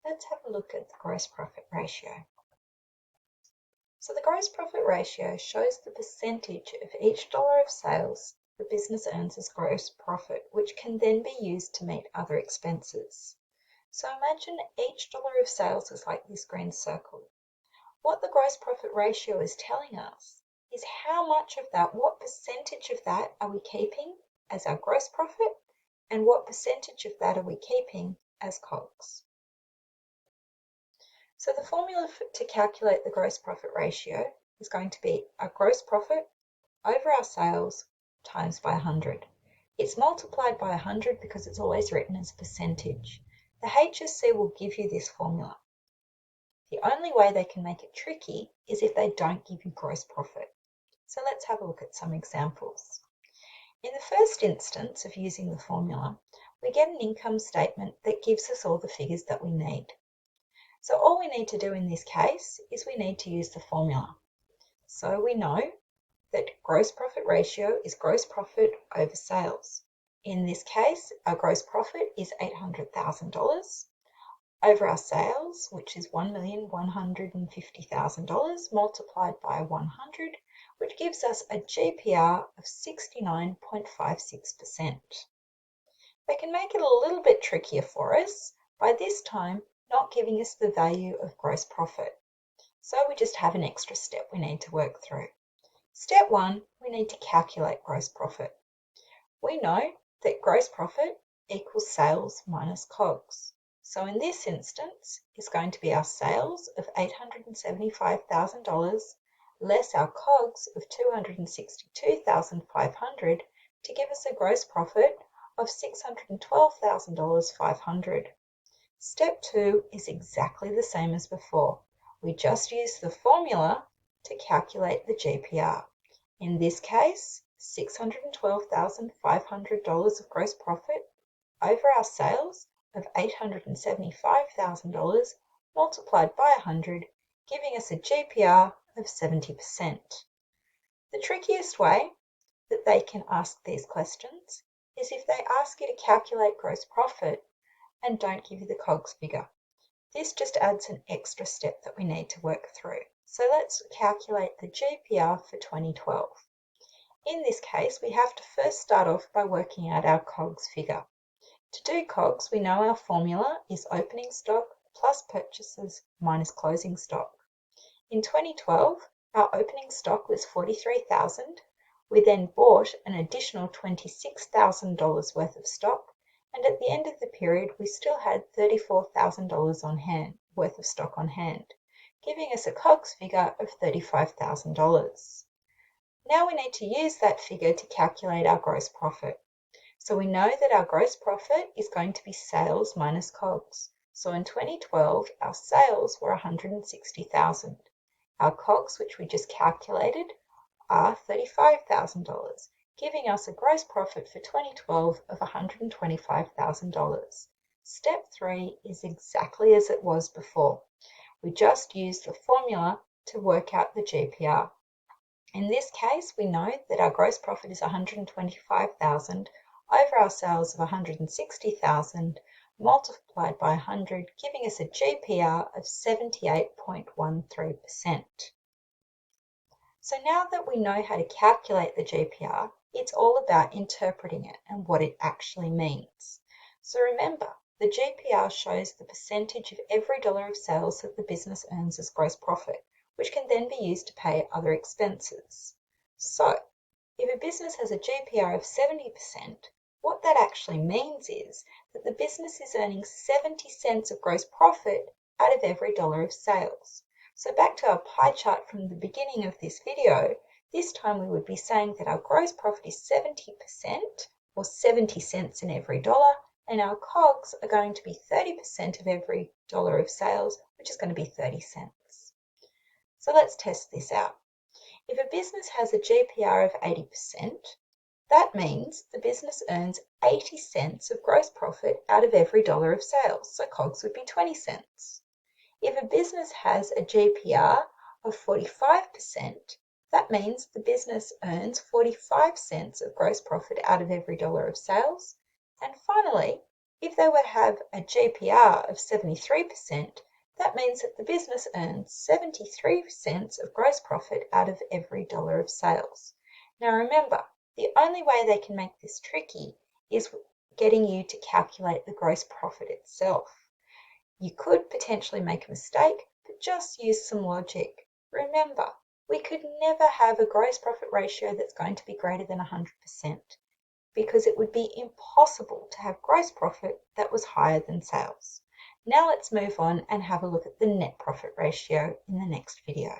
Let's have a look at the gross profit ratio. So the gross profit ratio shows the percentage of each dollar of sales the business earns as gross profit, which can then be used to meet other expenses. So imagine each dollar of sales is like this green circle. What the gross profit ratio is telling us is how much of that, what percentage of that are we keeping as our gross profit, and what percentage of that are we keeping as COGS. So the formula to calculate the gross profit ratio is going to be our gross profit over our sales times by 100. It's multiplied by 100 because it's always written as a percentage. The HSC will give you this formula. The only way they can make it tricky is if they don't give you gross profit. So let's have a look at some examples. In the first instance of using the formula, we get an income statement that gives us all the figures that we need. So all we need to do in this case is we need to use the formula. So we know that gross profit ratio is gross profit over sales. In this case, our gross profit is $800,000 over our sales, which is $1,150,000 multiplied by 100, which gives us a GPR of 69.56%. They can make it a little bit trickier for us by this time not giving us the value of gross profit. So we just have an extra step we need to work through. Step 1, we need to calculate gross profit. We know that gross profit equals sales minus COGS. So in this instance, it's going to be our sales of $875,000 less our COGS of $262,500 to give us a gross profit of $612,500. Step 2 is exactly the same as before. We just use the formula to calculate the GPR. In this case, $612,500 of gross profit over our sales of $875,000 multiplied by 100, giving us a GPR of 70%. The trickiest way that they can ask these questions is if they ask you to calculate gross profit and don't give you the COGS figure. This just adds an extra step that we need to work through. So let's calculate the GPR for 2012. In this case, we have to first start off by working out our COGS figure. To do COGS, we know our formula is opening stock plus purchases minus closing stock. In 2012, our opening stock was $43,000. We then bought an additional $26,000 worth of stock, and at the end of the period, we still had $34,000 on hand, worth of stock on hand, giving us a COGS figure of $35,000. Now we need to use that figure to calculate our gross profit. So we know that our gross profit is going to be sales minus COGS. So in 2012, our sales were $160,000. Our COGS, which we just calculated, are $35,000, giving us a gross profit for 2012 of $125,000. Step 3 is exactly as it was before. We just used the formula to work out the GPR. In this case, we know that our gross profit is $125,000 over our sales of $160,000 multiplied by 100, giving us a GPR of 78.13%. So now that we know how to calculate the GPR, it's all about interpreting it and what it actually means. So remember, the GPR shows the percentage of every dollar of sales that the business earns as gross profit, which can then be used to pay other expenses. So, if a business has a GPR of 70%, what that actually means is that the business is earning 70 cents of gross profit out of every dollar of sales. So back to our pie chart from the beginning of this video, this time we would be saying that our gross profit is 70% or 70 cents in every dollar, and our COGS are going to be 30% of every dollar of sales, which is going to be 30 cents. So let's test this out. If a business has a GPR of 80%, that means the business earns 80 cents of gross profit out of every dollar of sales, so COGS would be 20 cents. If a business has a GPR of 45%, that means the business earns 45 cents of gross profit out of every dollar of sales. And finally, If they were to have a GPR of 73%, that means that the business earns 73 cents of gross profit out of every dollar of sales. Now remember, the only way they can make this tricky is getting you to calculate the gross profit itself. You could potentially make a mistake, but just use some logic. Remember, we could never have a gross profit ratio that's going to be greater than 100%, because it would be impossible to have gross profit that was higher than sales. Now let's move on and have a look at the net profit ratio in the next video.